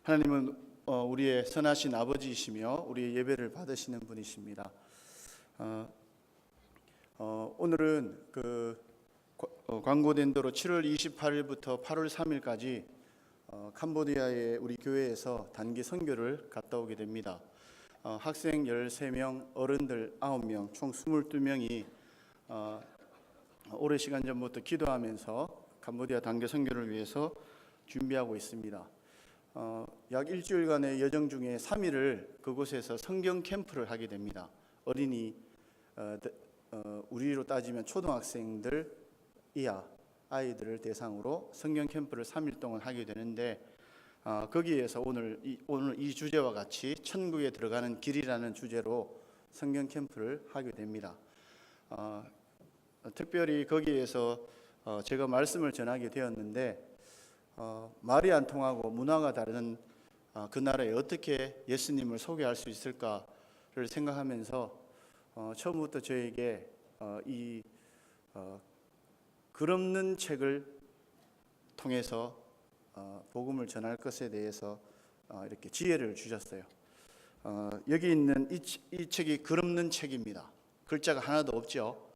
하나님은 우리의 선하신 아버지이시며 우리의 예배를 받으시는 분이십니다. 오늘은 광고된 대로 7월 28일부터 8월 3일까지 캄보디아의 우리 교회에서 단기 선교를 갔다 오게 됩니다. 학생 13명, 어른들 9명, 총 22명이 오랜 시간 전부터 기도하면서 캄보디아 단기 선교를 위해서 준비하고 있습니다. 약 일주일간의 여정 중에 3일을 그곳에서 성경 캠프를 하게 됩니다. 어린이, 우리로 따지면 초등학생들 이하 아이들을 대상으로 성경 캠프를 3일 동안 하게 되는데, 거기에서 오늘 이 주제와 같이 천국에 들어가는 길이라는 주제로 성경 캠프를 하게 됩니다. 특별히 거기에서 제가 말씀을 전하게 되었는데, 말이 안 통하고 문화가 다른 그 나라에 어떻게 예수님을 소개할 수 있을까를 생각하면서 처음부터 저에게 이 글 없는 책을 통해서 복음을 전할 것에 대해서 이렇게 지혜를 주셨어요. 여기 있는 이 책이 글 없는 책입니다. 글자가 하나도 없죠.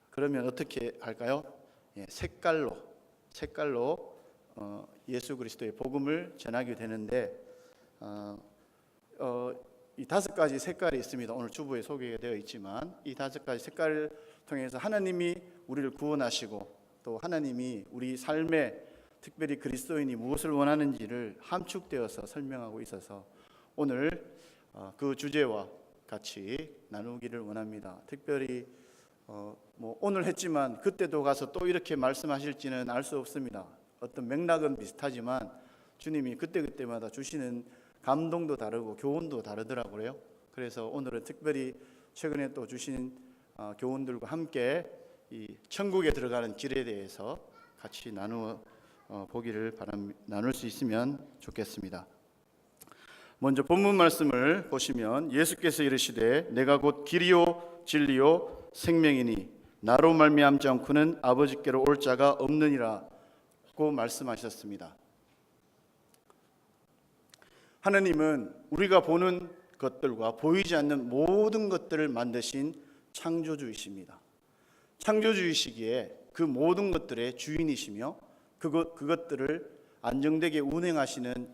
그러면 어떻게 할까요? 색깔로 예수 그리스도의 복음을 전하게 되는데, 이 5가지 색깔이 있습니다. 오늘 주보에 소개가 되어 있지만 이 5가지 색깔을 통해서 하나님이 우리를 구원하시고 또 하나님이 우리 삶에 특별히 그리스도인이 무엇을 원하는지를 함축되어서 설명하고 있어서 오늘 그 주제와 같이 나누기를 원합니다. 특별히 오늘 했지만 그때도 가서 또 이렇게 말씀하실지는 알 수 없습니다. 어떤 맥락은 비슷하지만 주님이 그때마다 주시는 감동도 다르고 교훈도 다르더라고요. 그래서 오늘은 특별히 최근에 또 주신 교훈들과 함께 이 천국에 들어가는 길에 대해서 같이 나누어 보기를 나눌 수 있으면 좋겠습니다. 먼저 본문 말씀을 보시면 예수께서 이르시되 내가 곧 길이요 진리요 생명이니 나로 말미암지 않고는 아버지께로 올 자가 없느니라고 말씀하셨습니다. 하나님은 우리가 보는 것들과 보이지 않는 모든 것들을 만드신 창조주이십니다. 창조주이시기에 그 모든 것들의 주인이시며 그것들을 안정되게 운행하시는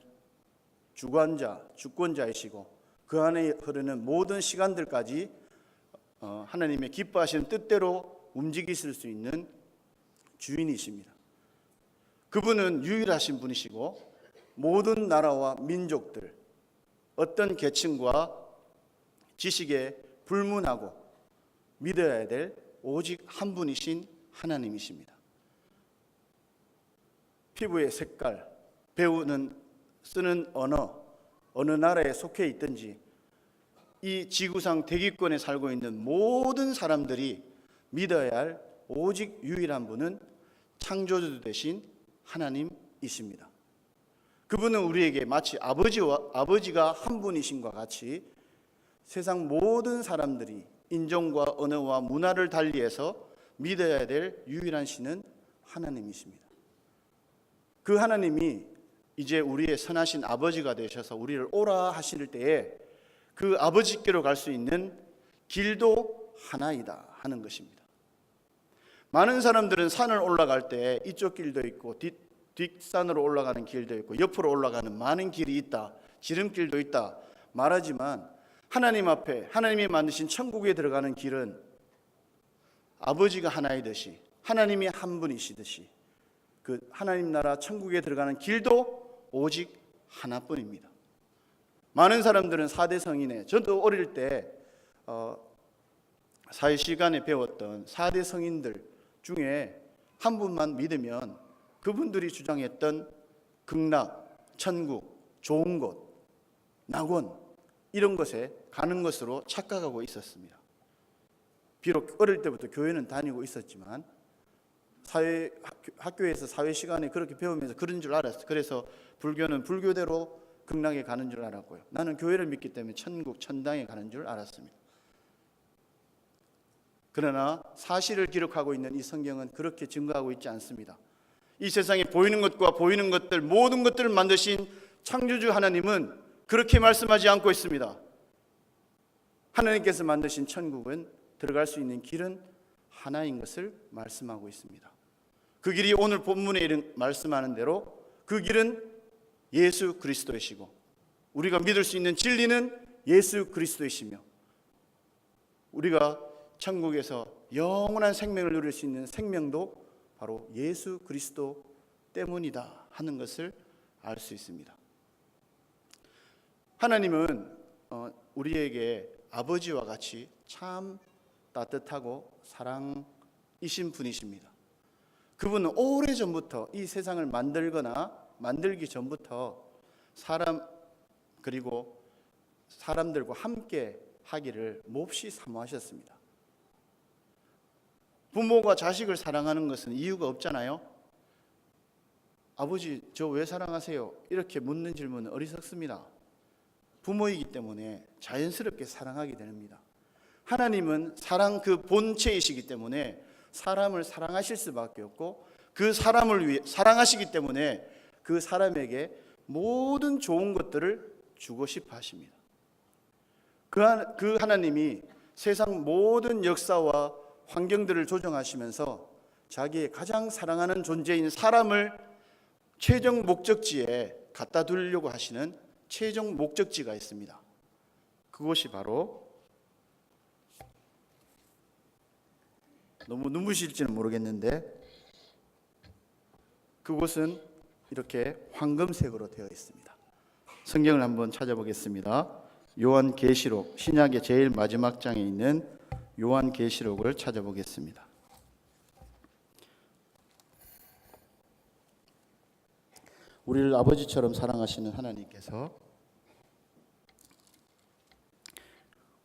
주권자이시고 그 안에 흐르는 모든 시간들까지 하나님의 기뻐하시는 뜻대로 움직이실 수 있는 주인이십니다. 그분은 유일하신 분이시고 모든 나라와 민족들, 어떤 계층과 지식에 불문하고 믿어야 될 오직 한 분이신 하나님이십니다. 피부의 색깔, 쓰는 언어, 어느 나라에 속해 있든지 이 지구상 대기권에 살고 있는 모든 사람들이 믿어야 할 오직 유일한 분은 창조주 되신 하나님이십니다. 그분은 우리에게 마치 아버지가 한 분이신과 같이 세상 모든 사람들이 인종과 언어와 문화를 달리해서 믿어야 될 유일한 신은 하나님이십니다. 그 하나님이 이제 우리의 선하신 아버지가 되셔서 우리를 오라 하실 때에 그 아버지께로 갈 수 있는 길도 하나이다 하는 것입니다. 많은 사람들은 산을 올라갈 때 이쪽 길도 있고 뒷산으로 올라가는 길도 있고 옆으로 올라가는 많은 길이 있다, 지름길도 있다 말하지만 하나님 앞에 하나님이 만드신 천국에 들어가는 길은 아버지가 하나이듯이 하나님이 한 분이시듯이 그 하나님 나라 천국에 들어가는 길도 오직 하나뿐입니다. 많은 사람들은 4대 성인에, 저도 어릴 때 사회 시간에 배웠던 4대 성인들 중에 한 분만 믿으면 그분들이 주장했던 극락, 천국, 좋은 곳, 낙원 이런 것에 가는 것으로 착각하고 있었습니다. 비록 어릴 때부터 교회는 다니고 있었지만 학교에서 사회 시간에 그렇게 배우면서 그런 줄 알았어요. 그래서 불교는 불교대로 극락에 가는 줄 알았고요. 나는 교회를 믿기 때문에 천국, 천당에 가는 줄 알았습니다. 그러나 사실을 기록하고 있는 이 성경은 그렇게 증거하고 있지 않습니다. 이 세상에 보이는 것과 보이는 것들 모든 것들을 만드신 창조주 하나님은 그렇게 말씀하지 않고 있습니다. 하나님께서 만드신 천국은 들어갈 수 있는 길은 하나인 것을 말씀하고 있습니다. 그 길이 오늘 본문에 말씀하는 대로 그 길은 예수 그리스도이시고 우리가 믿을 수 있는 진리는 예수 그리스도이시며 우리가 천국에서 영원한 생명을 누릴 수 있는 생명도 바로 예수 그리스도 때문이다 하는 것을 알 수 있습니다. 하나님은 우리에게 아버지와 같이 참 따뜻하고 사랑이신 분이십니다. 그분은 오래전부터 이 세상을 만들기 전부터 그리고 사람들과 함께 하기를 몹시 사모하셨습니다. 부모가 자식을 사랑하는 것은 이유가 없잖아요. 아버지, 저 왜 사랑하세요? 이렇게 묻는 질문은 어리석습니다. 부모이기 때문에 자연스럽게 사랑하게 됩니다. 하나님은 사랑 그 본체이시기 때문에 사람을 사랑하실 수밖에 없고 그 사람을 위해 사랑하시기 때문에 그 사람에게 모든 좋은 것들을 주고 싶어 하십니다. 그 하나님이 세상 모든 역사와 환경들을 조정하시면서 자기의 가장 사랑하는 존재인 사람을 최종 목적지에 갖다 두려고 하시는 최종 목적지가 있습니다. 그것이 바로 너무 눈부실지는 모르겠는데 그곳은 이렇게 황금색으로 되어 있습니다. 성경을 한번 찾아보겠습니다. 요한계시록, 신약의 제일 마지막 장에 있는 요한계시록을 찾아보겠습니다. 우리를 아버지처럼 사랑하시는 하나님께서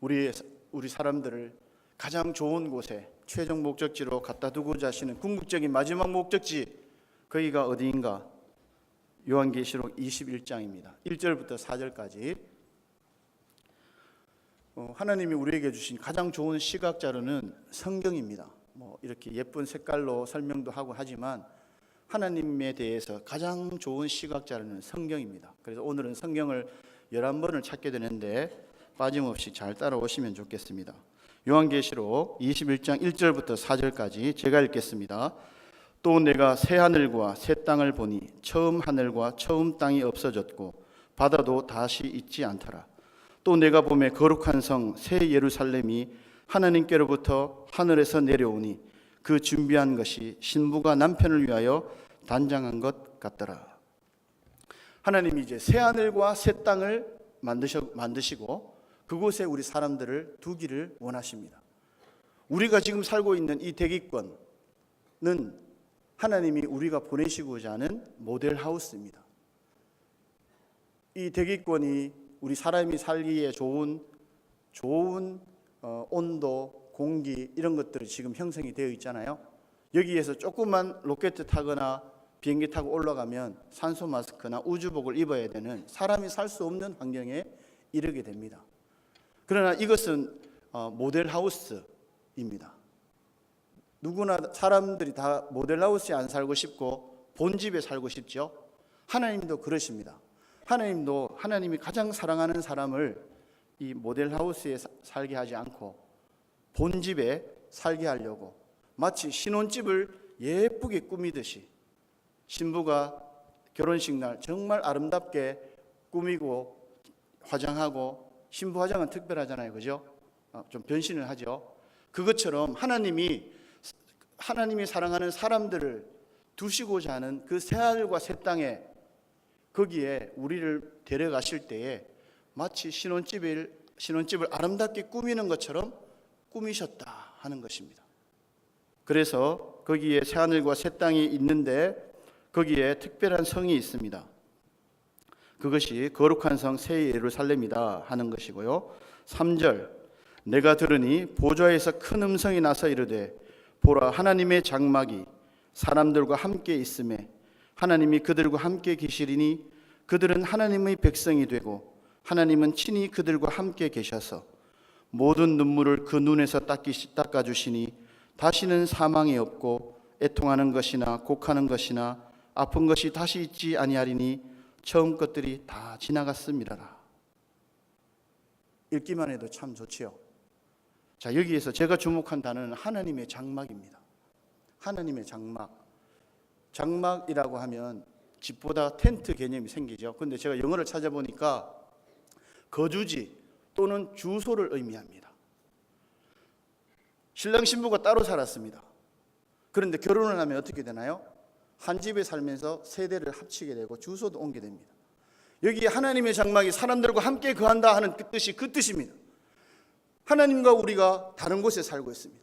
우리 사람들을 가장 좋은 곳에 최종 목적지로 갖다 두고자 하시는 궁극적인 마지막 목적지, 거기가 어디인가? 요한계시록 21장입니다. 1절부터 4절까지. 하나님이 우리에게 주신 가장 좋은 시각 자료는 성경입니다. 이렇게 예쁜 색깔로 설명도 하고 하지만 하나님에 대해서 가장 좋은 시각 자료는 성경입니다. 그래서 오늘은 성경을 11번을 찾게 되는데 빠짐없이 잘 따라오시면 좋겠습니다. 요한계시록 21장 1절부터 4절까지 제가 읽겠습니다. 또 내가 새 하늘과 새 땅을 보니 처음 하늘과 처음 땅이 없어졌고 바다도 다시 있지 않더라. 또 내가 보매 거룩한 성 새 예루살렘이 하나님께로부터 하늘에서 내려오니 그 준비한 것이 신부가 남편을 위하여 단장한 것 같더라. 하나님이 이제 새 하늘과 새 땅을 만드시고 그곳에 우리 사람들을 두기를 원하십니다. 우리가 지금 살고 있는 이 대기권은 하나님이 우리가 보내시고자 하는 모델하우스입니다. 이 대기권이 우리 사람이 살기에 좋은 온도, 공기 이런 것들이 지금 형성이 되어 있잖아요. 여기에서 조금만 로켓 타거나 비행기 타고 올라가면 산소 마스크나 우주복을 입어야 되는 사람이 살 수 없는 환경에 이르게 됩니다. 그러나 이것은 모델하우스입니다. 누구나 사람들이 다 모델하우스에 안 살고 싶고 본집에 살고 싶죠. 하나님도 그러십니다. 하나님도 하나님이 가장 사랑하는 사람을 이 모델하우스에 살게 하지 않고 본집에 살게 하려고 마치 신혼집을 예쁘게 꾸미듯이 신부가 결혼식 날 정말 아름답게 꾸미고 화장하고, 신부 화장은 특별하잖아요, 그죠? 좀 변신을 하죠. 그것처럼 하나님이 사랑하는 사람들을 두시고자 하는 그 새하늘과 새 땅에 거기에 우리를 데려가실 때에 마치 신혼집을 아름답게 꾸미는 것처럼 꾸미셨다 하는 것입니다. 그래서 거기에 새하늘과 새 땅이 있는데 거기에 특별한 성이 있습니다. 그것이 거룩한 성 새 예루살렘이다 하는 것이고요. 3절, 내가 들으니 보좌에서 큰 음성이 나서 이르되 보라, 하나님의 장막이 사람들과 함께 있음에 하나님이 그들과 함께 계시리니 그들은 하나님의 백성이 되고 하나님은 친히 그들과 함께 계셔서 모든 눈물을 그 눈에서 닦아주시니 다시는 사망이 없고 애통하는 것이나 곡하는 것이나 아픈 것이 다시 있지 아니하리니 처음 것들이 다 지나갔음이라라. 읽기만 해도 참 좋지요. 자, 여기에서 제가 주목한 단어는 하나님의 장막입니다. 하나님의 장막. 장막이라고 하면 집보다 텐트 개념이 생기죠. 그런데 제가 영어를 찾아보니까 거주지 또는 주소를 의미합니다. 신랑 신부가 따로 살았습니다. 그런데 결혼을 하면 어떻게 되나요? 한 집에 살면서 세대를 합치게 되고 주소도 옮게 됩니다. 여기 하나님의 장막이 사람들과 함께 거한다 하는 뜻이 그 뜻입니다. 하나님과 우리가 다른 곳에 살고 있습니다.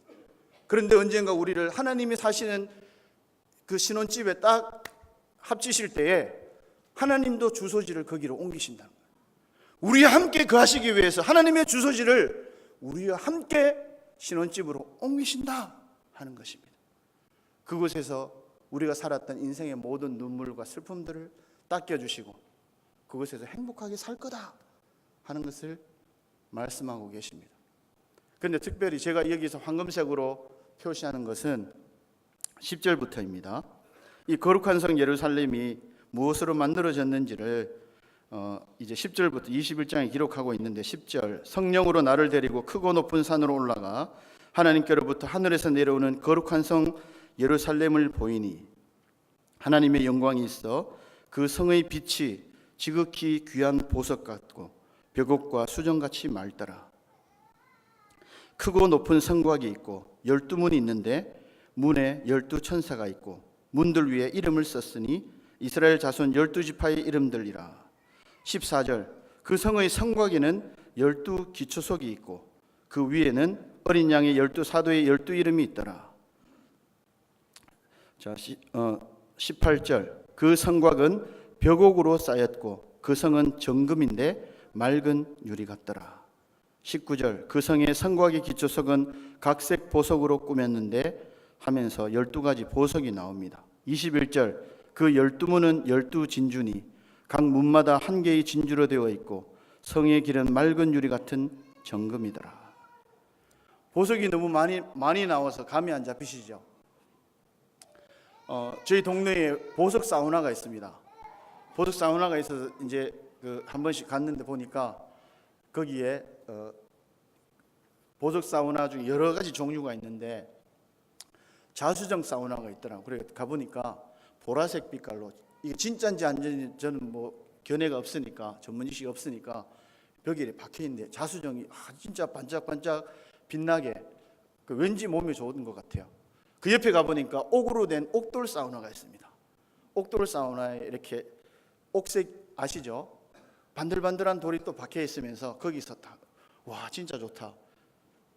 그런데 언젠가 우리를 하나님이 사시는 그 신혼집에 딱 합치실 때에 하나님도 주소지를 거기로 옮기신다는 거예요. 우리와 함께 거하시기 위해서 하나님의 주소지를 우리와 함께 신혼집으로 옮기신다 하는 것입니다. 그곳에서 우리가 살았던 인생의 모든 눈물과 슬픔들을 닦여주시고 그곳에서 행복하게 살 거다 하는 것을 말씀하고 계십니다. 그런데 특별히 제가 여기서 황금색으로 표시하는 것은 10절부터입니다. 이 거룩한 성 예루살렘이 무엇으로 만들어졌는지를 이제 10절부터 21장에 기록하고 있는데 10절 성령으로 나를 데리고 크고 높은 산으로 올라가 하나님께로부터 하늘에서 내려오는 거룩한 성 예루살렘을 보이니 하나님의 영광이 있어 그 성의 빛이 지극히 귀한 보석 같고 벽옥과 수정같이 맑더라. 크고 높은 성곽이 있고 12문이 있는데 문에 12천사가 있고 문들 위에 이름을 썼으니 이스라엘 자손 12지파의 이름들이라. 14절 그 성의 성곽에는 12기초석이 있고 그 위에는 어린 양의 12사도의 12이름이 있더라. 자, 18절 그 성곽은 벽옥으로 쌓였고 그 성은 정금인데 맑은 유리 같더라. 19절 그 성의 성곽의 기초석은 각색 보석으로 꾸몄는데 하면서 12가지 보석이 나옵니다. 21절 그 12문은 12진주니 각 문마다 한 개의 진주로 되어 있고 성의 길은 맑은 유리 같은 정금이더라. 보석이 너무 많이 나와서 감이 안 잡히시죠? 저희 동네에 보석 사우나가 있습니다. 보석 사우나가 있어서 이제 한 번씩 갔는데 보니까 거기에 보석 사우나 중에 여러 가지 종류가 있는데 자수정 사우나가 있더라고요. 그래 가보니까 보라색 빛깔로 이게 진짜인지 아닌지 저는 뭐 견해가 없으니까 전문 지식이 없으니까 벽에 박혀 있는데 자수정이 진짜 반짝반짝 빛나게 왠지 몸에 좋은 것 같아요. 그 옆에 가보니까 옥으로 된 옥돌 사우나가 있습니다. 옥돌 사우나에 이렇게 옥색 아시죠? 반들반들한 돌이 또 박혀 있으면서 거기서 와 진짜 좋다.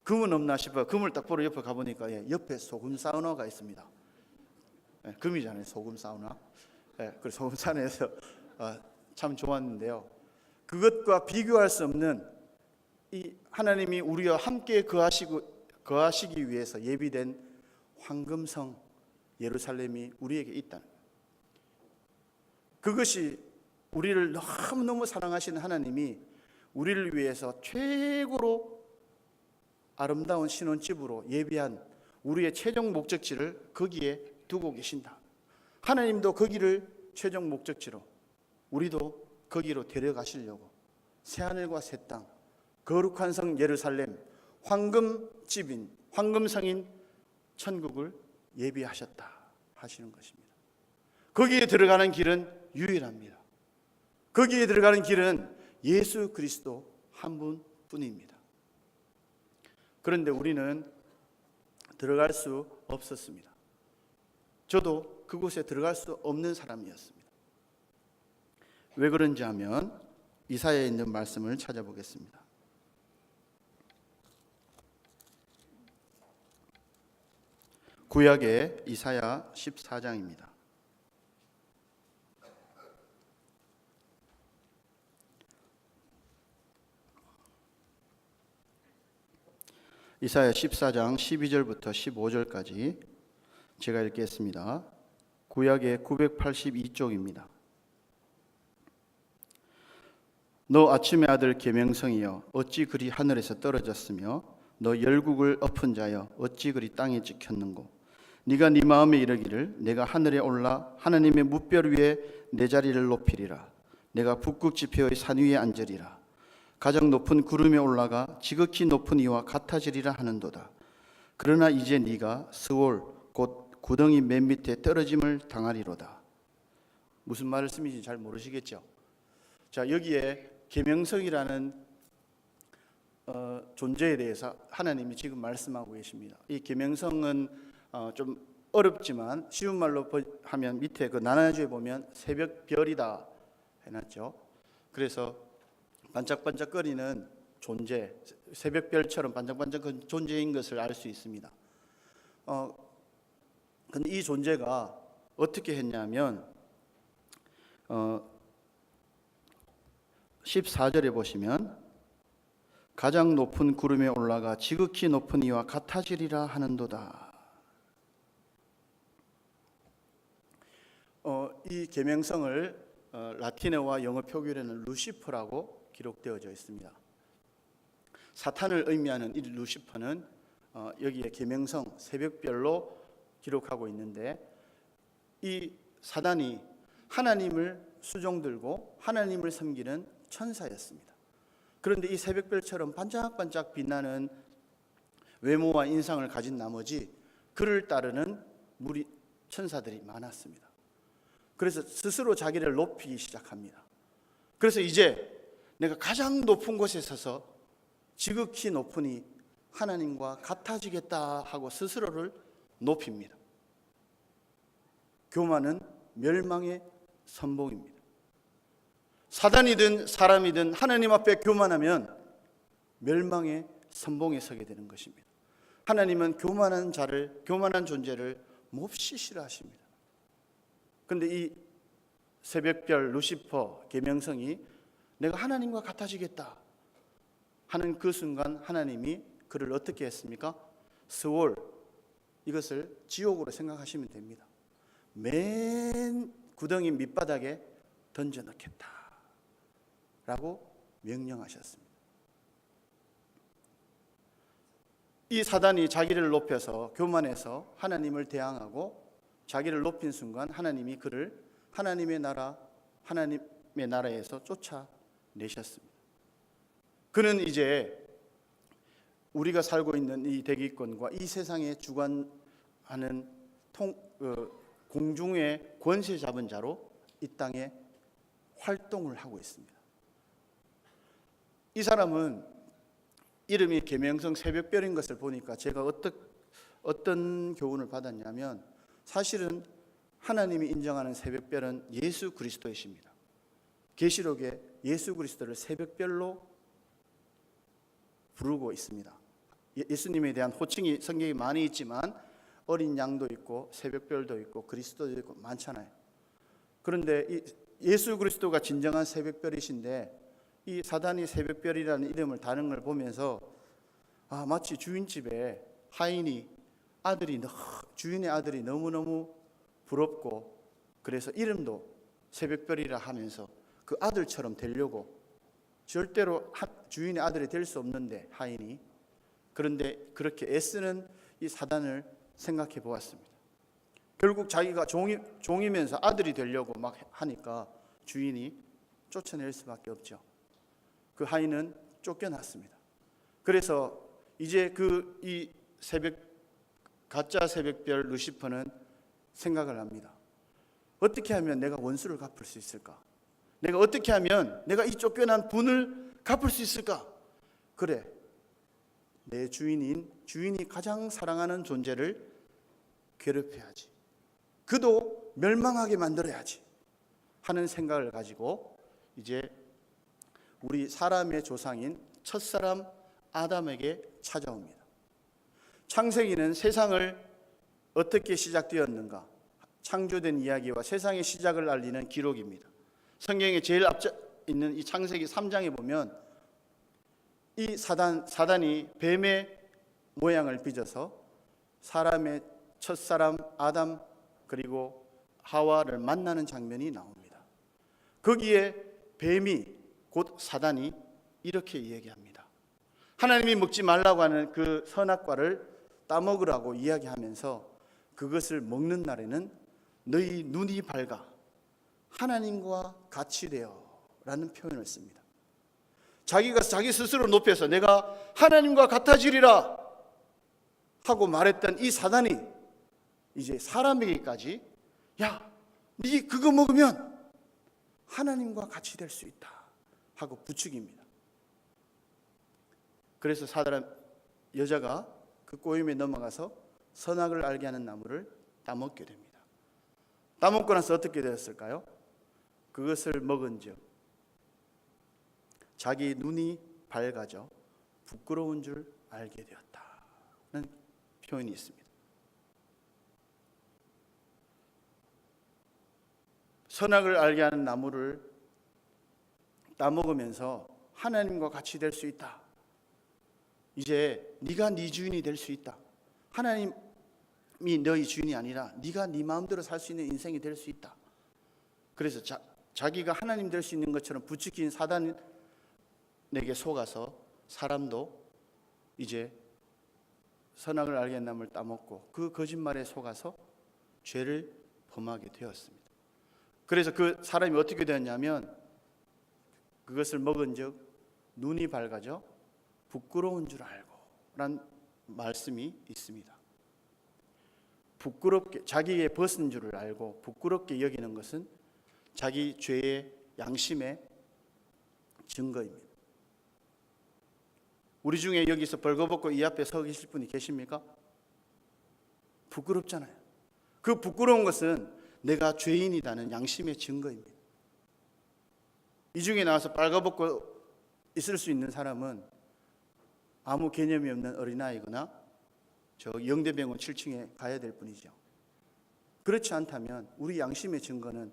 금은 없나 싶어요. 금을 딱 보러 옆에 가보니까 옆에 소금 사우나가 있습니다. 금이잖아요, 소금 사우나. 그 소금 사우나에서 참 좋았는데요. 그것과 비교할 수 없는 이 하나님이 우리와 함께 거하시기 위해서 예비된 황금성 예루살렘이 우리에게 있다는 거예요. 그것이 우리를 너무너무 사랑하시는 하나님이 우리를 위해서 최고로 아름다운 신혼집으로 예비한 우리의 최종 목적지를 거기에 두고 계신다. 하나님도 거기를 최종 목적지로 우리도 거기로 데려가시려고 새하늘과 새 땅, 거룩한 성 예루살렘, 황금집인 황금성인 천국을 예비하셨다 하시는 것입니다. 거기에 들어가는 길은 유일합니다. 거기에 들어가는 길은 예수 그리스도 한 분뿐입니다. 그런데 우리는 들어갈 수 없었습니다. 저도 그곳에 들어갈 수 없는 사람이었습니다. 왜 그런지 하면 이사야에 있는 말씀을 찾아보겠습니다. 구약의 이사야 14장입니다. 이사야 14장 12절부터 15절까지 제가 읽겠습니다. 구약의 982쪽입니다. 너 아침의 아들 계명성이여 어찌 그리 하늘에서 떨어졌으며 너 열국을 엎은 자여 어찌 그리 땅에 찍혔는고 네가 네 마음에 이르기를 내가 하늘에 올라 하나님의 뭇별 위에 내 자리를 높이리라. 내가 북극 지폐의 산 위에 앉으리라. 가장 높은 구름에 올라가 지극히 높은 이와 같아지리라 하는도다. 그러나 이제 네가 스올 곧 구덩이 맨 밑에 떨어짐을 당하리로다. 무슨 말씀인지 잘 모르시겠죠? 자, 여기에 계명성이라는 존재에 대해서 하나님이 지금 말씀하고 계십니다. 이 계명성은 좀 어렵지만 쉬운 말로 하면 밑에 그 나눠주에 보면 새벽별이다 해놨죠. 그래서 반짝반짝거리는 존재, 새벽별처럼 반짝반짝한 존재인 것을 알 수 있습니다. 근데 이 존재가 어떻게 했냐면 14절에 보시면 가장 높은 구름에 올라가 지극히 높은 이와 같아지리라 하는도다. 이 계명성을 라틴어와 영어 표기로는 루시퍼라고 기록되어져 있습니다. 사탄을 의미하는 이 루시퍼는 여기에 계명성 새벽별로 기록하고 있는데, 이 사단이 하나님을 수종들고 하나님을 섬기는 천사였습니다. 그런데 이 새벽별처럼 반짝반짝 빛나는 외모와 인상을 가진 나머지 그를 따르는 무리 천사들이 많았습니다. 그래서 스스로 자기를 높이기 시작합니다. 그래서 이제 내가 가장 높은 곳에 서서 지극히 높으니 하나님과 같아지겠다 하고 스스로를 높입니다. 교만은 멸망의 선봉입니다. 사단이든 사람이든 하나님 앞에 교만하면 멸망의 선봉에 서게 되는 것입니다. 하나님은 교만한 자를, 교만한 존재를 몹시 싫어하십니다. 그런데 이 새벽별 루시퍼 계명성이 내가 하나님과 같아지겠다 하는 그 순간 하나님이 그를 어떻게 했습니까? 스월, 이것을 지옥으로 생각하시면 됩니다. 맨 구덩이 밑바닥에 던져넣겠다 라고 명령하셨습니다. 이 사단이 자기를 높여서 교만해서 하나님을 대항하고 자기를 높인 순간 하나님이 그를 하나님의 나라에서 쫓아내셨습니다. 그는 이제 우리가 살고 있는 이 대기권과 이 세상에 주관하는 공중의 권세 잡은 자로 이 땅에 활동을 하고 있습니다. 이 사람은 이름이 계명성 새벽별인 것을 보니까 제가 어떤 교훈을 받았냐면, 사실은 하나님이 인정하는 새벽별은 예수 그리스도이십니다. 계시록에 예수 그리스도를 새벽별로 부르고 있습니다. 예수님에 대한 호칭이 성경에 많이 있지만 어린 양도 있고 새벽별도 있고 그리스도도 있고 많잖아요. 그런데 예수 그리스도가 진정한 새벽별이신데 이 사단이 새벽별이라는 이름을 다는 걸 보면서 마치 주인집에 하인이 주인의 아들이 너무너무 부럽고 그래서 이름도 새벽별이라 하면서 그 아들처럼 되려고, 절대로 주인의 아들이 될 수 없는데 하인이, 그런데 그렇게 애쓰는 이 사단을 생각해 보았습니다. 결국 자기가 종이면서 아들이 되려고 막 하니까 주인이 쫓아낼 수밖에 없죠. 그 하인은 쫓겨났습니다. 그래서 이제 이 가짜 새벽별 루시퍼는 생각을 합니다. 어떻게 하면 내가 원수를 갚을 수 있을까? 내가 어떻게 하면 내가 이 쫓겨난 분을 갚을 수 있을까? 그래, 내 주인이 가장 사랑하는 존재를 괴롭혀야지, 그도 멸망하게 만들어야지 하는 생각을 가지고 이제 우리 사람의 조상인 첫사람 아담에게 찾아옵니다. 창세기는 세상을 어떻게 시작되었는가, 창조된 이야기와 세상의 시작을 알리는 기록입니다. 성경에 제일 앞서 있는 이 창세기 3장에 보면 이 사단이 뱀의 모양을 빚어서 사람의 첫사람 아담 그리고 하와를 만나는 장면이 나옵니다. 거기에 뱀이 곧 사단이 이렇게 이야기합니다. 하나님이 먹지 말라고 하는 그 선악과를 따먹으라고 이야기하면서 그것을 먹는 날에는 너희 눈이 밝아 하나님과 같이 되어 라는 표현을 씁니다. 자기가 자기 스스로 높여서 내가 하나님과 같아지리라 하고 말했던 이 사단이 이제 사람에게까지 야, 네 그거 먹으면 하나님과 같이 될 수 있다 하고 부추깁니다. 그래서 여자가 그 꼬임에 넘어가서 선악을 알게 하는 나무를 따먹게 됩니다. 따먹고 나서 어떻게 되었을까요? 그것을 먹은즉 자기 눈이 밝아져 부끄러운 줄 알게 되었다는 표현이 있습니다. 선악을 알게 하는 나무를 따먹으면서 하나님과 같이 될 수 있다. 이제 네가 네 주인이 될 수 있다. 하나님이 너희 주인이 아니라 네가 네 마음대로 살 수 있는 인생이 될 수 있다. 그래서 자기가 하나님 될 수 있는 것처럼 부추긴 사단에게 속아서 사람도 이제 선악을 알게 한 나무를 따먹고 그 거짓말에 속아서 죄를 범하게 되었습니다. 그래서 그 사람이 어떻게 되었냐면 그것을 먹은즉 눈이 밝아져 부끄러운 줄 알고 라는 말씀이 있습니다. 부끄럽게 자기의 벗은 줄을 알고 부끄럽게 여기는 것은 자기 죄의 양심의 증거입니다. 우리 중에 여기서 벌거벗고 이 앞에 서 계실 분이 계십니까? 부끄럽잖아요. 그 부끄러운 것은 내가 죄인이라는 양심의 증거입니다. 이 중에 나와서 빨가벗고 있을 수 있는 사람은 아무 개념이 없는 어린아이거나 저 영대병원 7층에 가야 될 뿐이죠. 그렇지 않다면 우리 양심의 증거는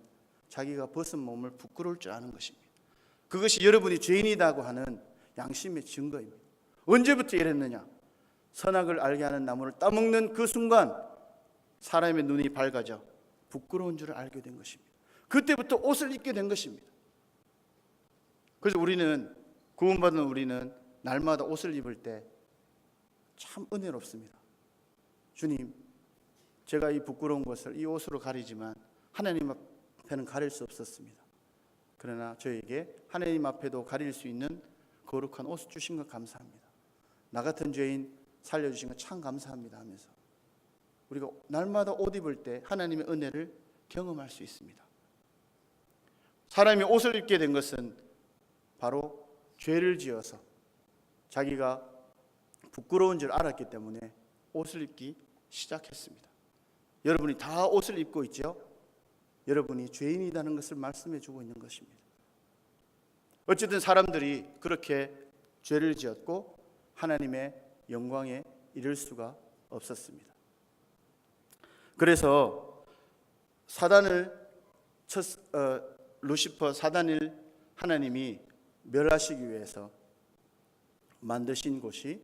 자기가 벗은 몸을 부끄러울 줄 아는 것입니다. 그것이 여러분이 죄인이라고 하는 양심의 증거입니다. 언제부터 이랬느냐? 선악을 알게 하는 나무를 따먹는 그 순간 사람의 눈이 밝아져 부끄러운 줄을 알게 된 것입니다. 그때부터 옷을 입게 된 것입니다. 그래서 우리는 구원받은 우리는 날마다 옷을 입을 때 참 은혜롭습니다. 주님, 제가 이 부끄러운 것을 이 옷으로 가리지만 하나님 앞에는 가릴 수 없었습니다. 그러나 저에게 하나님 앞에도 가릴 수 있는 거룩한 옷을 주신 것 감사합니다. 나 같은 죄인 살려주신 것 참 감사합니다 하면서 우리가 날마다 옷 입을 때 하나님의 은혜를 경험할 수 있습니다. 사람이 옷을 입게 된 것은 바로 죄를 지어서 자기가 부끄러운 줄 알았기 때문에 옷을 입기 시작했습니다. 여러분이 다 옷을 입고 있죠? 여러분이 죄인이라는 것을 말씀해 주고 있는 것입니다. 어쨌든 사람들이 그렇게 죄를 지었고 하나님의 영광에 이를 수가 없었습니다. 그래서 루시퍼 사단을 하나님이 멸하시기 위해서 만드신 곳이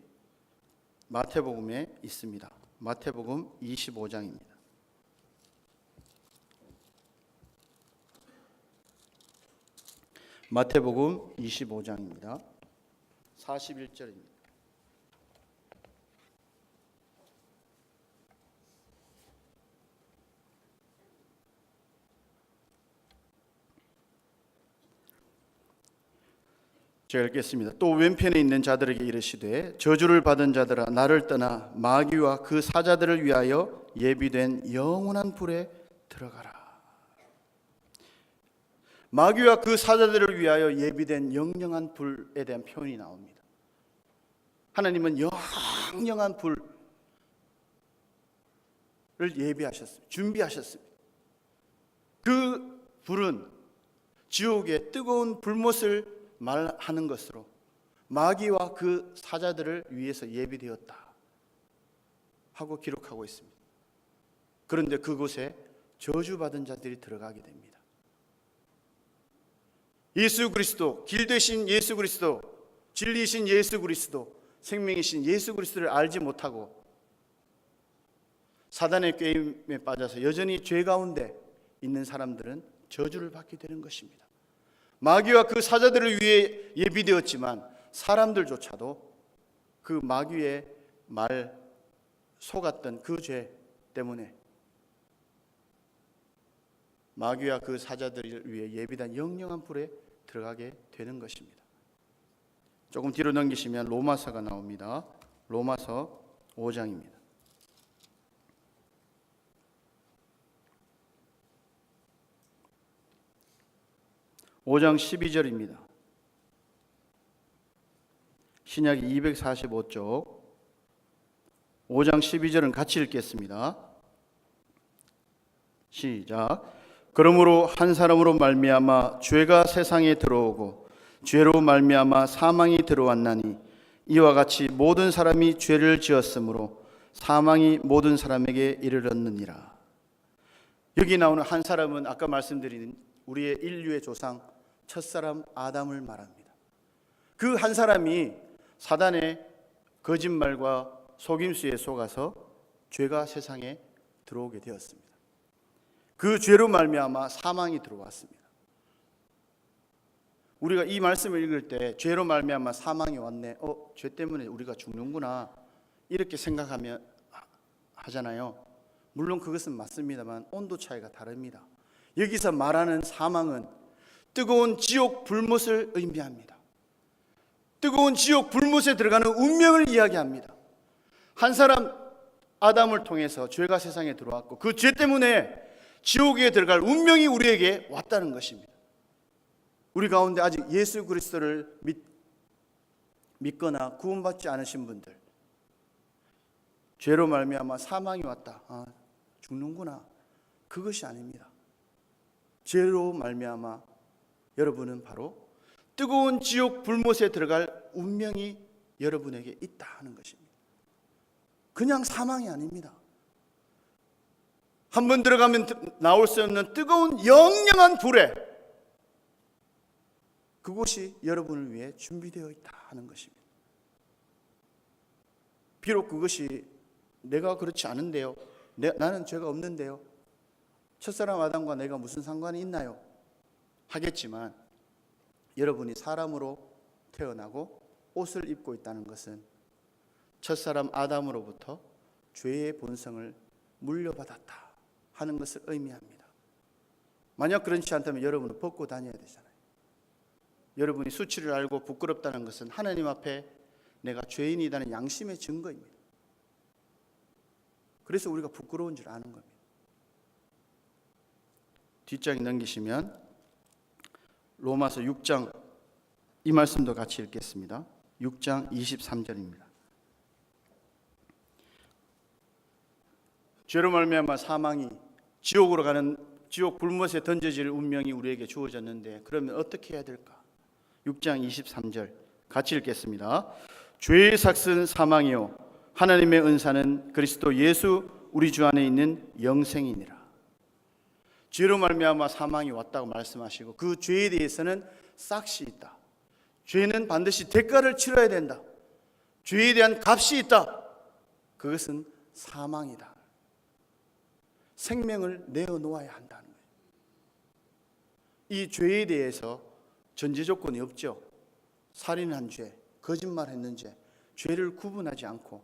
마태복음에 있습니다. 마태복음 25장입니다. 마태복음 25장입니다. 41절입니다. 제가 읽겠습니다. 또 왼편에 있는 자들에게 이르시되 저주를 받은 자들아 나를 떠나 마귀와 그 사자들을 위하여 예비된 영원한 불에 들어가라. 마귀와 그 사자들을 위하여 예비된 영영한 불에 대한 표현이 나옵니다. 하나님은 영영한 불을 예비하셨습니다. 준비하셨습니다. 그 불은 지옥의 뜨거운 불못을 말하는 것으로 마귀와 그 사자들을 위해서 예비되었다 하고 기록하고 있습니다. 그런데 그곳에 저주받은 자들이 들어가게 됩니다. 예수 그리스도, 길 되신 예수 그리스도, 진리이신 예수 그리스도, 생명이신 예수 그리스도를 알지 못하고 사단의 꾀임에 빠져서 여전히 죄 가운데 있는 사람들은 저주를 받게 되는 것입니다. 마귀와 그 사자들을 위해 예비되었지만 사람들조차도 그 마귀의 말 속았던 그 죄 때문에 마귀와 그 사자들을 위해 예비된 영영한 불에 들어가게 되는 것입니다. 조금 뒤로 넘기시면 로마서가 나옵니다. 로마서 5장입니다. (5장 12절입니다) 신약이 245쪽 5장 12절은 같이 읽겠습니다. 시작. 그러므로 한 사람으로 말미암아 죄가 세상에 들어오고 죄로 말미암아 사망이 들어왔나니 이와 같이 모든 사람이 죄를 지었으므로 사망이 모든 사람에게 이르렀느니라. 여기 나오는 한 사람은 아까 말씀드린 우리의 인류의 조상 첫사람 아담을 말합니다. 그 한 사람이 사단의 거짓말과 속임수에 속아서 죄가 세상에 들어오게 되었습니다. 그 죄로 말미암아 사망이 들어왔습니다. 우리가 이 말씀을 읽을 때 죄로 말미암아 사망이 왔네, 죄 때문에 우리가 죽는구나 이렇게 생각하면 하잖아요. 물론 그것은 맞습니다만 온도 차이가 다릅니다. 여기서 말하는 사망은 뜨거운 지옥 불못을 의미합니다. 뜨거운 지옥 불못에 들어가는 운명을 이야기합니다. 한 사람 아담을 통해서 죄가 세상에 들어왔고 그 죄 때문에 지옥에 들어갈 운명이 우리에게 왔다는 것입니다. 우리 가운데 아직 예수 그리스도를 믿거나 구원받지 않으신 분들, 죄로 말미암아 사망이 왔다, 죽는구나, 그것이 아닙니다. 죄로 말미암아 여러분은 바로 뜨거운 지옥 불못에 들어갈 운명이 여러분에게 있다 하는 것입니다. 그냥 사망이 아닙니다. 한번 들어가면 나올 수 없는 뜨거운 영영한 불에 그곳이 여러분을 위해 준비되어 있다 하는 것입니다. 비록 그것이 내가 그렇지 않은데요, 나는 죄가 없는데요, 첫사람 아담과 내가 무슨 상관이 있나요? 하겠지만 여러분이 사람으로 태어나고 옷을 입고 있다는 것은 첫사람 아담으로부터 죄의 본성을 물려받았다 하는 것을 의미합니다. 만약 그렇지 않다면 여러분은 벗고 다녀야 되잖아요. 여러분이 수치를 알고 부끄럽다는 것은 하나님 앞에 내가 죄인이라는 양심의 증거입니다. 그래서 우리가 부끄러운 줄 아는 겁니다. 뒷장에 넘기시면 로마서 6장, 이 말씀도 같이 읽겠습니다. 6장 23절입니다. 죄로 말미암아 사망이 지옥으로 가는 지옥 불못에 던져질 운명이 우리에게 주어졌는데 그러면 어떻게 해야 될까? 6장 23절 같이 읽겠습니다. 죄의 삭은 사망이요 하나님의 은사는 그리스도 예수 우리 주 안에 있는 영생이니라. 죄로 말미암아 사망이 왔다고 말씀하시고 그 죄에 대해서는 삭이 있다. 죄는 반드시 대가를 치러야 된다. 죄에 대한 값이 있다. 그것은 사망이다. 생명을 내어놓아야 한다는 거예요. 이 죄에 대해서 전제 조건이 없죠. 살인한 죄, 거짓말했는 죄, 죄를 구분하지 않고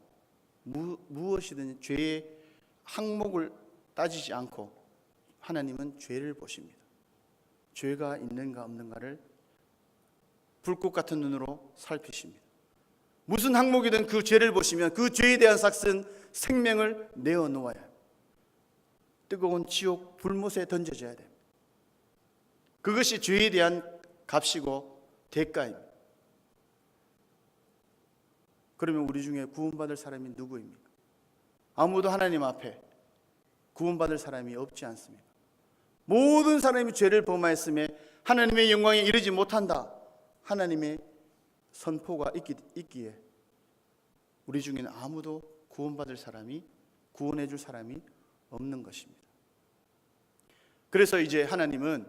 무엇이든 죄의 항목을 따지지 않고 하나님은 죄를 보십니다. 죄가 있는가 없는가를 불꽃 같은 눈으로 살피십니다. 무슨 항목이든 그 죄를 보시면 그 죄에 대한 삭은 생명을 내어놓아야 합니다. 뜨거운 지옥 불못에 던져져야 됩니다. 그것이 죄에 대한 값이고 대가입니다. 그러면 우리 중에 구원받을 사람이 누구입니까? 아무도 하나님 앞에 구원받을 사람이 없지 않습니다. 모든 사람이 죄를 범하였음에 하나님의 영광에 이르지 못한다. 하나님의 선포가 있기에 우리 중에는 아무도 구원받을 사람이, 구원해 줄 사람이 없는 것입니다. 그래서 이제 하나님은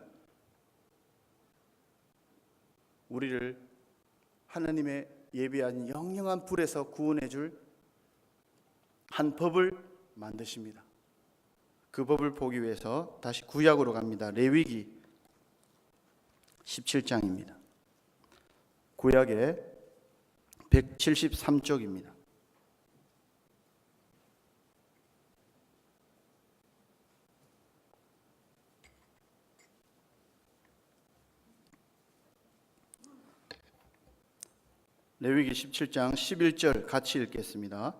우리를 하나님의 예비한 영영한 불에서 구원해 줄 한 법을 만드십니다. 그 법을 보기 위해서 다시 구약으로 갑니다. 레위기 17장입니다. 구약의 173쪽입니다. 레위기 17장 11절 같이 읽겠습니다.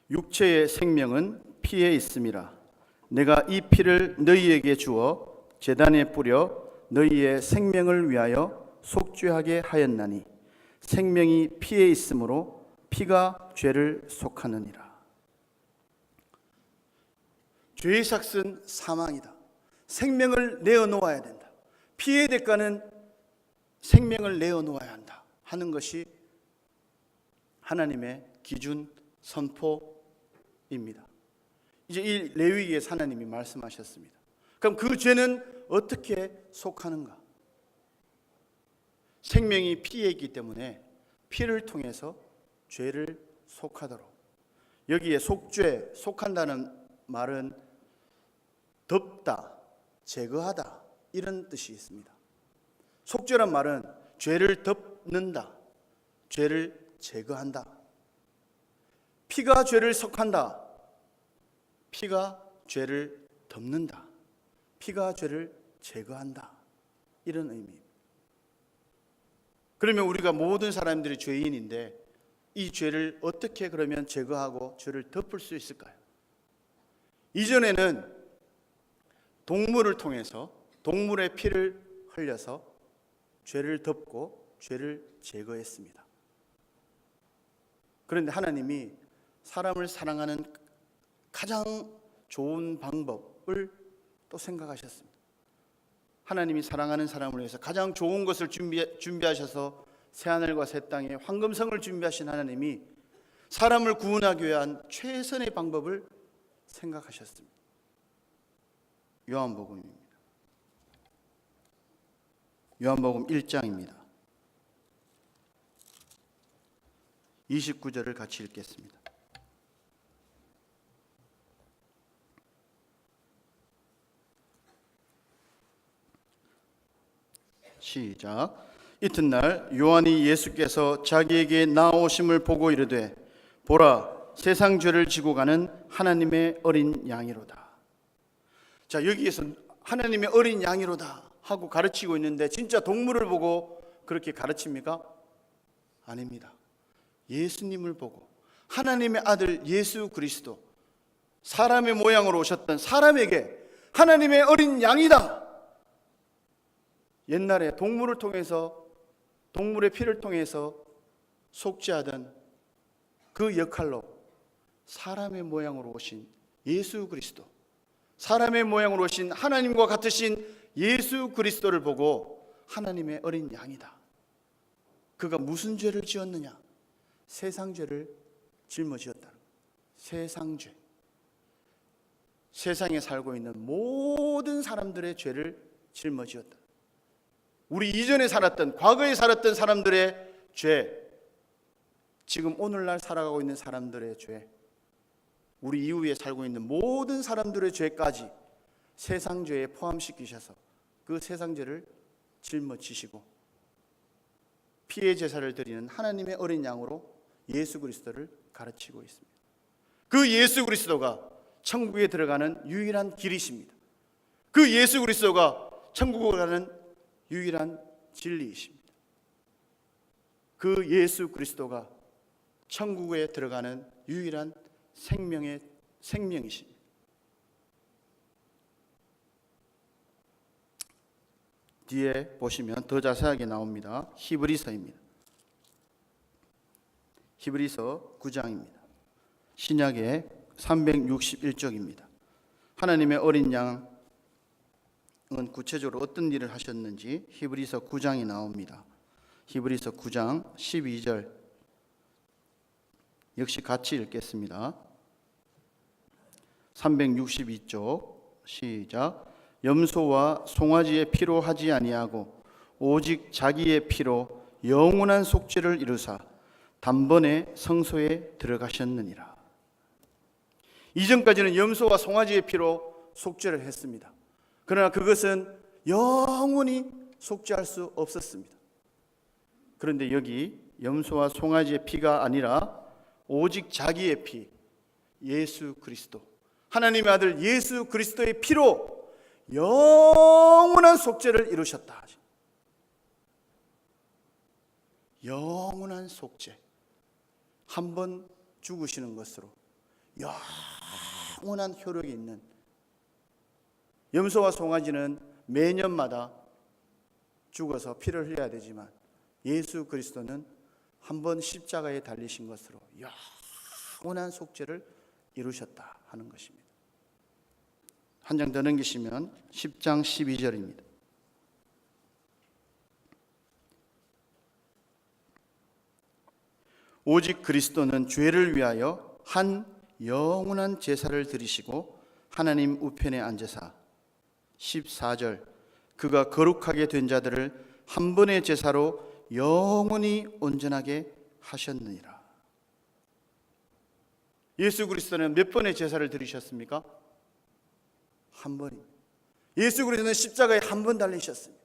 육체의 생명은 피에 있음이라. 내가 이 피를 너희에게 주어 제단에 뿌려 너희의 생명을 위하여 속죄하게 하였나니 생명이 피에 있으므로 피가 죄를 속하느니라. 죄의 삭은 사망이다. 생명을 내어놓아야 된다. 피의 대가는 생명을 내어놓아야 한다 하는 것이 하나님의 기준 선포입니다. 이제 이 레위기에서 하나님이 말씀하셨습니다. 그럼 그 죄는 어떻게 속하는가? 생명이 피에 있기 때문에 피를 통해서 죄를 속하도록. 여기에 속죄, 속한다는 말은 덮다, 제거하다 이런 뜻이 있습니다. 속죄란 말은 죄를 덮는다, 죄를 제거한다. 피가 죄를 속한다, 피가 죄를 덮는다, 피가 죄를 제거한다 이런 의미입니다. 그러면 우리가 모든 사람들이 죄인인데 이 죄를 어떻게 그러면 제거하고 죄를 덮을 수 있을까요? 이전에는 동물을 통해서 동물의 피를 흘려서 죄를 덮고 죄를 제거했습니다. 그런데 하나님이 사람을 사랑하는 가장 좋은 방법을 또 생각하셨습니다. 하나님이 사랑하는 사람을 위해서 가장 좋은 것을 준비하셔서 새하늘과 새 땅에 황금성을 준비하신 하나님이 사람을 구원하기 위한 최선의 방법을 생각하셨습니다. 요한복음입니다. 요한복음 1장입니다. 29절을 같이 읽겠습니다. 시작. 이튿날 요한이 예수께서 자기에게 나오심을 보고 이르되 보라 세상 죄를 지고 가는 하나님의 어린 양이로다. 자, 여기에서 하나님의 어린 양이로다 하고 가르치고 있는데 진짜 동물을 보고 그렇게 가르칩니까? 아닙니다. 예수님을 보고 하나님의 아들 예수 그리스도 사람의 모양으로 오셨던 사람에게 하나님의 어린 양이다. 옛날에 동물을 통해서 동물의 피를 통해서 속죄하던 그 역할로 사람의 모양으로 오신 예수 그리스도, 사람의 모양으로 오신 하나님과 같으신 예수 그리스도를 보고 하나님의 어린 양이다. 그가 무슨 죄를 지었느냐? 세상 죄를 짊어지었다. 세상 죄. 세상에 살고 있는 모든 사람들의 죄를 짊어지었다. 우리 이전에 살았던, 과거에 살았던 사람들의 죄, 지금 오늘날 살아가고 있는 사람들의 죄, 우리 이후에 살고 있는 모든 사람들의 죄까지 세상 죄에 포함시키셔서 그 세상 죄를 짊어지시고 피의 제사를 드리는 하나님의 어린 양으로 예수 그리스도를 가르치고 있습니다. 그 예수 그리스도가 천국에 들어가는 유일한 길이십니다. 그 예수 그리스도가 천국으로 가는 유일한 진리이십니다. 그 예수 그리스도가 천국에 들어가는 유일한 생명이십니다. 뒤에 보시면 더 자세하게 나옵니다. 히브리서입니다. 히브리서 9장입니다. 신약의 361쪽입니다. 하나님의 어린 양은 구체적으로 어떤 일을 하셨는지 히브리서 9장이 나옵니다. 히브리서 9장 12절 역시 같이 읽겠습니다. 362쪽 시작. 염소와 송아지의 피로 하지 아니하고 오직 자기의 피로 영원한 속죄를 이루사 단번에 성소에 들어가셨느니라. 이전까지는 염소와 송아지의 피로 속죄를 했습니다. 그러나 그것은 영원히 속죄할 수 없었습니다. 그런데 여기 염소와 송아지의 피가 아니라 오직 자기의 피, 예수 그리스도, 하나님의 아들 예수 그리스도의 피로 영원한 속죄를 이루셨다. 영원한 속죄, 한 번 죽으시는 것으로 영원한 효력이 있는, 염소와 송아지는 매년마다 죽어서 피를 흘려야 되지만 예수 그리스도는 한 번 십자가에 달리신 것으로 영원한 속죄를 이루셨다 하는 것입니다. 한 장 더 넘기시면 10장 12절입니다. 오직 그리스도는 죄를 위하여 한 영원한 제사를 드리시고 하나님 우편에 앉으사 14절 그가 거룩하게 된 자들을 한 번의 제사로 영원히 온전하게 하셨느니라. 예수 그리스도는 몇 번의 제사를 드리셨습니까? 한 번입니다. 예수 그리스도는 십자가에 한 번 달리셨습니다.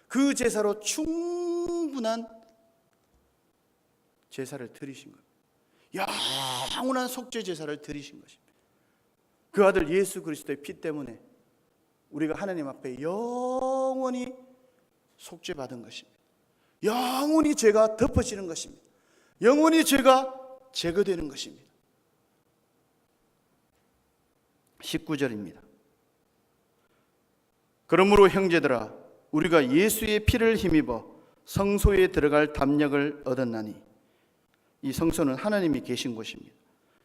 그 제사로 충분한 제사를 드리신 겁니다. 영원한 속죄 제사를 드리신 것입니다. 그 아들 예수 그리스도의 피 때문에 우리가 하나님 앞에 영원히 속죄받은 것입니다. 영원히 죄가 덮어지는 것입니다. 영원히 죄가 제거되는 것입니다. 19절입니다. 그러므로 형제들아 우리가 예수의 피를 힘입어 성소에 들어갈 담력을 얻었나니, 이 성소는 하나님이 계신 곳입니다.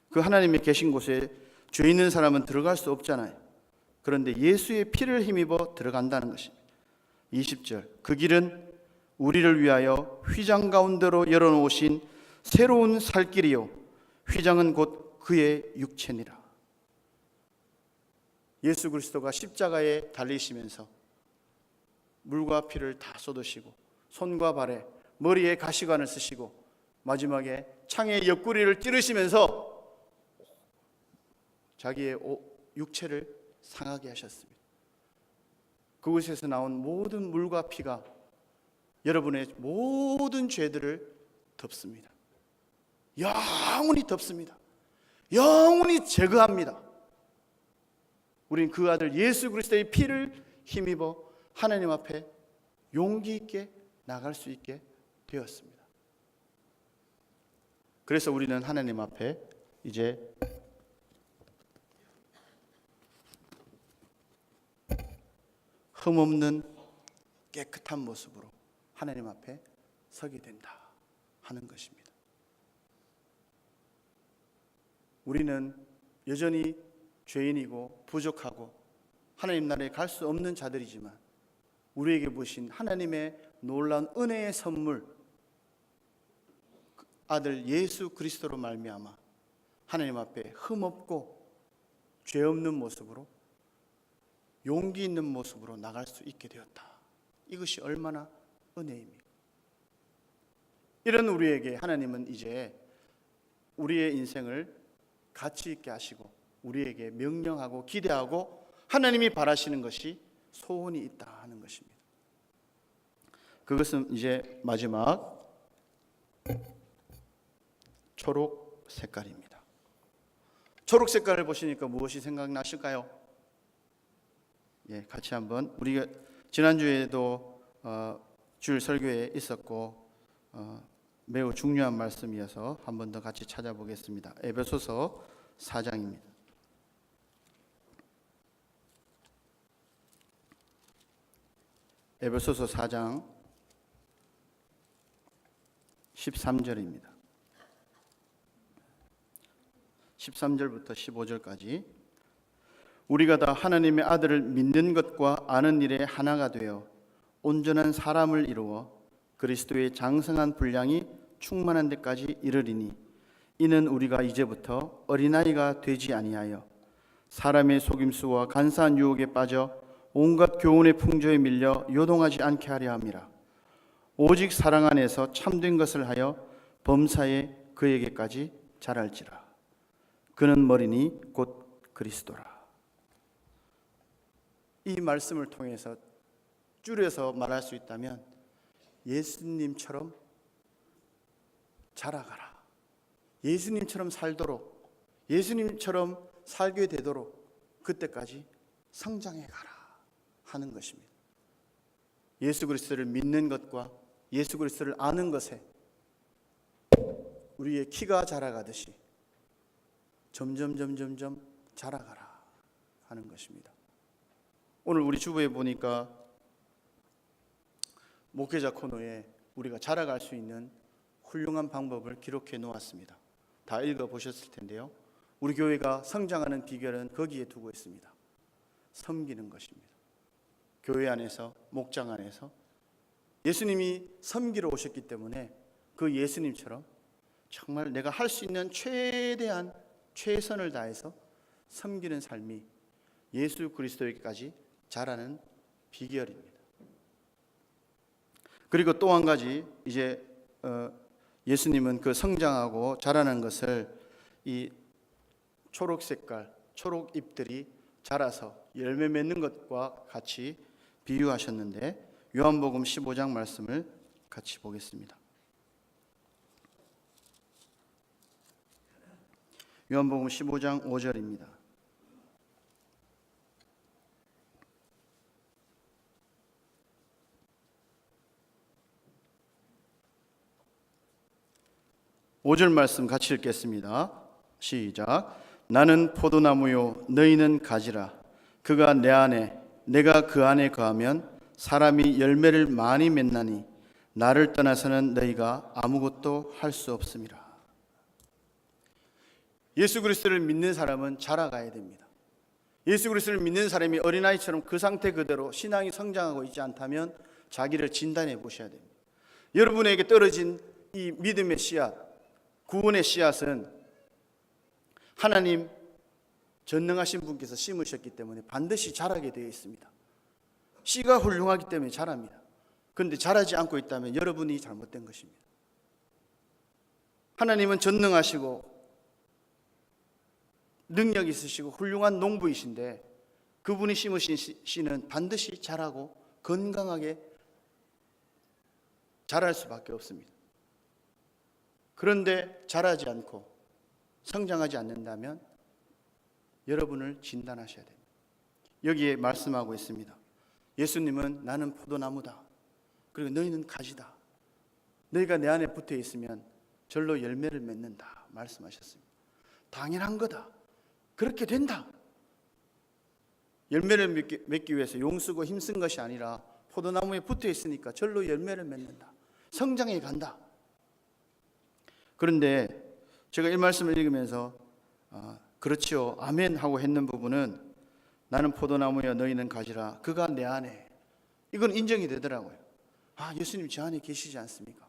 그 하나님이 계신 곳에 죄 있는 사람은 들어갈 수 없잖아요. 그런데 예수의 피를 힘입어 들어간다는 것입니다. 20절 그 길은 우리를 위하여 휘장 가운데로 열어놓으신 새로운 살 길이요 휘장은 곧 그의 육체니라. 예수 그리스도가 십자가에 달리시면서 물과 피를 다 쏟으시고 손과 발에 머리에 가시관을 쓰시고 마지막에 창에 옆구리를 찌르시면서 자기의 육체를 상하게 하셨습니다. 그곳에서 나온 모든 물과 피가 여러분의 모든 죄들을 덮습니다. 영원히 덮습니다. 영원히 제거합니다. 우린 그 아들 예수 그리스도의 피를 힘입어 하나님 앞에 용기 있게 나갈 수 있게 되었습니다. 그래서 우리는 하나님 앞에 이제 흠없는 깨끗한 모습으로 하나님 앞에 서게 된다 하는 것입니다. 우리는 여전히 죄인이고 부족하고 하나님 나라에 갈 수 없는 자들이지만 우리에게 보신 하나님의 놀라운 은혜의 선물 아들 예수 그리스도로 말미암아 하나님 앞에 흠없고 죄 없는 모습으로 용기 있는 모습으로 나갈 수 있게 되었다. 이것이 얼마나 은혜입니까? 이런 우리에게 하나님은 이제 우리의 인생을 가치 있게 하시고 우리에게 명령하고 기대하고 하나님이 바라시는 것이 소원이 있다 하는 것입니다. 그것은 이제 마지막 초록 색깔입니다. 초록 색깔을 보시니까 무엇이 생각나실까요? 같이 한번 우리가 지난주에도 주일 설교에 있었고 매우 중요한 말씀이어서 한 번 더 같이 찾아보겠습니다. 에베소서 4장입니다. 에베소서 4장 13절입니다. 13절부터 15절까지 우리가 다 하나님의 아들을 믿는 것과 아는 일에 하나가 되어 온전한 사람을 이루어 그리스도의 장성한 분량이 충만한 데까지 이르리니 이는 우리가 이제부터 어린아이가 되지 아니하여 사람의 속임수와 간사한 유혹에 빠져 온갖 교훈의 풍조에 밀려 요동하지 않게 하려 함이라. 오직 사랑 안에서 참된 것을 하여 범사에 그에게까지 자랄지라. 그는 머리니 곧 그리스도라. 이 말씀을 통해서 줄여서 말할 수 있다면 예수님처럼 자라가라. 예수님처럼 살도록, 예수님처럼 살게 되도록 그때까지 성장해 가라 하는 것입니다. 예수 그리스도를 믿는 것과 예수 그리스도를 아는 것에 우리의 키가 자라가듯이 점점 자라가라 하는 것입니다. 오늘 우리 주보에 보니까 목회자 코너에 우리가 자라갈 수 있는 훌륭한 방법을 기록해 놓았습니다. 다 읽어보셨을 텐데요. 우리 교회가 성장하는 비결은 거기에 두고 있습니다. 섬기는 것입니다. 교회 안에서, 목장 안에서 예수님이 섬기러 오셨기 때문에 그 예수님처럼 정말 내가 할 수 있는 최대한 최선을 다해서 섬기는 삶이 예수 그리스도에게까지 자라는 비결입니다. 그리고 또 한 가지, 이제 예수님은 그 성장하고 자라는 것을 이 초록 색깔, 초록 잎들이 자라서 열매 맺는 것과 같이 비유하셨는데, 요한복음 15장 말씀을 같이 보겠습니다. 요한복음 15장 5절입니다. (5절) 말씀 같이 읽겠습니다. 시작. 나는 포도나무요 너희는 가지라. 그가 내 안에 내가 그 안에 거하면 사람이 열매를 많이 맺나니 나를 떠나서는 너희가 아무것도 할 수 없음이라. 예수 그리스도를 믿는 사람은 자라가야 됩니다. 예수 그리스도를 믿는 사람이 어린아이처럼 그 상태 그대로 신앙이 성장하고 있지 않다면 자기를 진단해 보셔야 됩니다. 여러분에게 떨어진 이 믿음의 씨앗, 구원의 씨앗은 하나님 전능하신 분께서 심으셨기 때문에 반드시 자라게 되어 있습니다. 씨가 훌륭하기 때문에 자랍니다. 그런데 자라지 않고 있다면 여러분이 잘못된 것입니다. 하나님은 전능하시고 능력 있으시고 훌륭한 농부이신데 그분이 심으신 씨는 반드시 자라고 건강하게 자랄 수밖에 없습니다. 그런데 자라지 않고 성장하지 않는다면 여러분을 진단하셔야 됩니다. 여기에 말씀하고 있습니다. 예수님은 나는 포도나무다. 그리고 너희는 가지다. 너희가 내 안에 붙어 있으면 절로 열매를 맺는다 말씀하셨습니다. 당연한 거다. 그렇게 된다. 열매를 맺기 위해서 용쓰고 힘쓴 것이 아니라 포도나무에 붙어 있으니까 절로 열매를 맺는다. 성장해 간다. 그런데 제가 이 말씀을 읽으면서 그렇지요, 아멘 하고 했는 부분은 나는 포도나무여 너희는 가지라. 그가 내 안에, 이건 인정이 되더라고요. 예수님 저 안에 계시지 않습니까?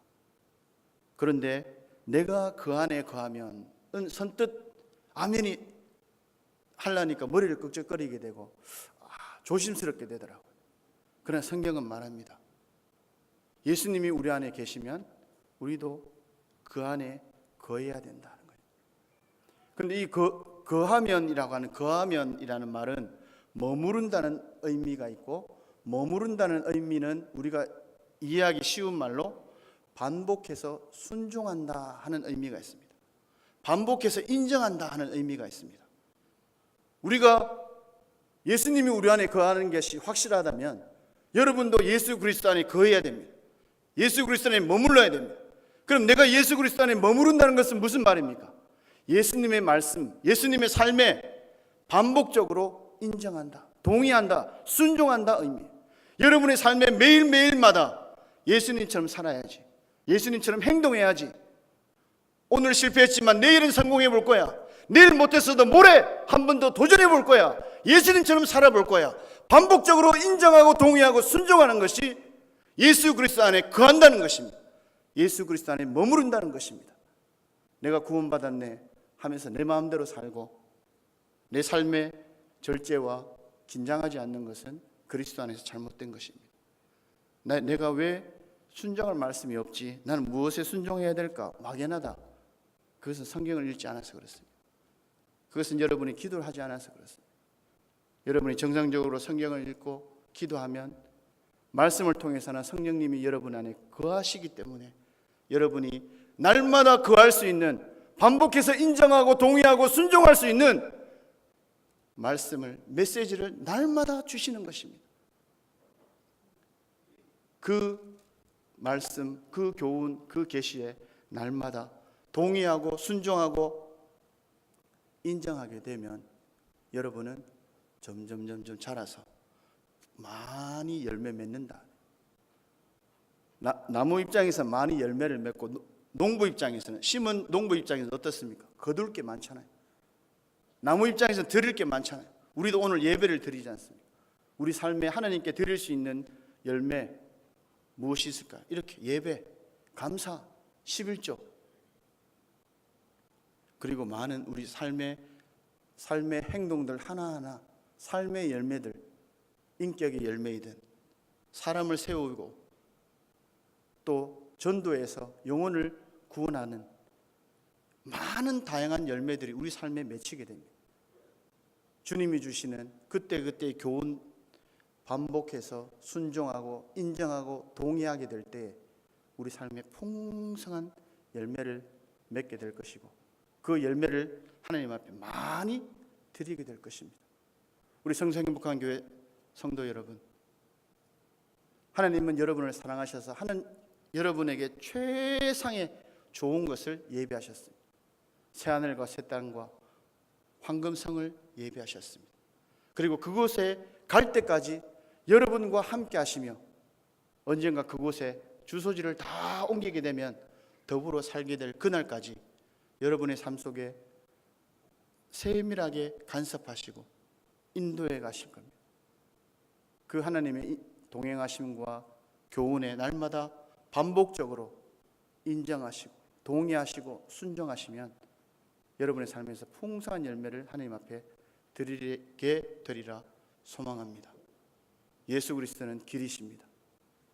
그런데 내가 그 안에 거하면 선뜻 아멘이 하려니까 머리를 끄적거리게 되고 조심스럽게 되더라고요. 그러나 성경은 말합니다. 예수님이 우리 안에 계시면 우리도 그 안에 거해야 된다는 거예요. 그런데 이 거하면이라고 하는 거하면이라는 말은 머무른다는 의미가 있고, 머무른다는 의미는 우리가 이해하기 쉬운 말로 반복해서 순종한다 하는 의미가 있습니다. 반복해서 인정한다 하는 의미가 있습니다. 우리가 예수님이 우리 안에 거하는 것이 확실하다면 여러분도 예수 그리스도 안에 거해야 됩니다. 예수 그리스도 안에 머물러야 됩니다. 그럼 내가 예수 그리스도 안에 머무른다는 것은 무슨 말입니까? 예수님의 말씀, 예수님의 삶에 반복적으로 인정한다, 동의한다, 순종한다 의미예요. 여러분의 삶에 매일매일마다 예수님처럼 살아야지, 예수님처럼 행동해야지. 오늘 실패했지만 내일은 성공해 볼 거야. 내일 못했어도 모레 한 번 더 도전해 볼 거야. 예수님처럼 살아볼 거야. 반복적으로 인정하고 동의하고 순종하는 것이 예수 그리스도 안에 거한다는 것입니다. 예수 그리스도 안에 머무른다는 것입니다. 내가 구원받았네 하면서 내 마음대로 살고 내 삶의 절제와 긴장하지 않는 것은 그리스도 안에서 잘못된 것입니다. 내가 왜 순종할 말씀이 없지? 나는 무엇에 순종해야 될까? 막연하다. 그것은 성경을 읽지 않아서 그렇습니다. 그것은 여러분이 기도를 하지 않아서 그렇습니다. 여러분이 정상적으로 성경을 읽고 기도하면 말씀을 통해서는 성령님이 여러분 안에 거하시기 때문에 여러분이 날마다 거할 수 있는, 반복해서 인정하고 동의하고 순종할 수 있는 말씀을, 메시지를 날마다 주시는 것입니다. 그 말씀, 그 교훈, 그 계시에 날마다 동의하고 순종하고 인정하게 되면 여러분은 점점 자라서 많이 열매 맺는다. 나무 입장에서 많이 열매를 맺고 농부 입장에서는, 심은 농부 입장에서 어떻습니까? 거둘 게 많잖아요. 나무 입장에서는 드릴 게 많잖아요. 우리도 오늘 예배를 드리지 않습니까? 우리 삶에 하나님께 드릴 수 있는 열매 무엇이 있을까? 이렇게 예배, 감사, 11조, 그리고 많은 우리 삶의 행동들 하나하나, 삶의 열매들, 인격의 열매이든 사람을 세우고 또 전도해서 영혼을 구원하는 많은 다양한 열매들이 우리 삶에 맺히게 됩니다. 주님이 주시는 그때그때의 교훈 반복해서 순종하고 인정하고 동의하게 될 때 우리 삶에 풍성한 열매를 맺게 될 것이고, 그 열매를 하나님 앞에 많이 드리게 될 것입니다. 우리 성성행복한 교회 성도 여러분, 하나님은 여러분을 사랑하셔서 여러분에게 최상의 좋은 것을 예비하셨습니다. 새하늘과 새 땅과 황금성을 예비하셨습니다. 그리고 그곳에 갈 때까지 여러분과 함께 하시며 언젠가 그곳에 주소지를 다 옮기게 되면 더불어 살게 될 그날까지 여러분의 삶 속에 세밀하게 간섭하시고 인도해 가실 겁니다. 그 하나님의 동행하심과 교훈에 날마다 반복적으로 인정하시고 동의하시고 순종하시면 여러분의 삶에서 풍성한 열매를 하나님 앞에 드리게 되리라 소망합니다. 예수 그리스도는 길이십니다.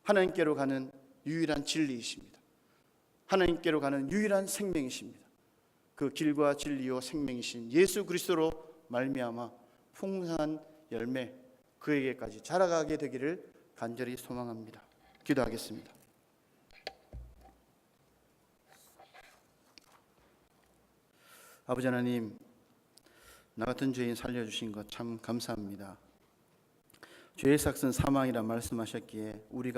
하나님께로 가는 유일한 진리이십니다. 하나님께로 가는 유일한 생명이십니다. 그 길과 진리요 생명이신 예수 그리스도로 말미암아 풍성한 열매 그에게까지 자라가게 되기를 간절히 소망합니다. 기도하겠습니다. 아버지 하나님, 나 같은 죄인 살려주신 것 참 감사합니다. 죄의 삭은 사망이라 말씀하셨기에 우리가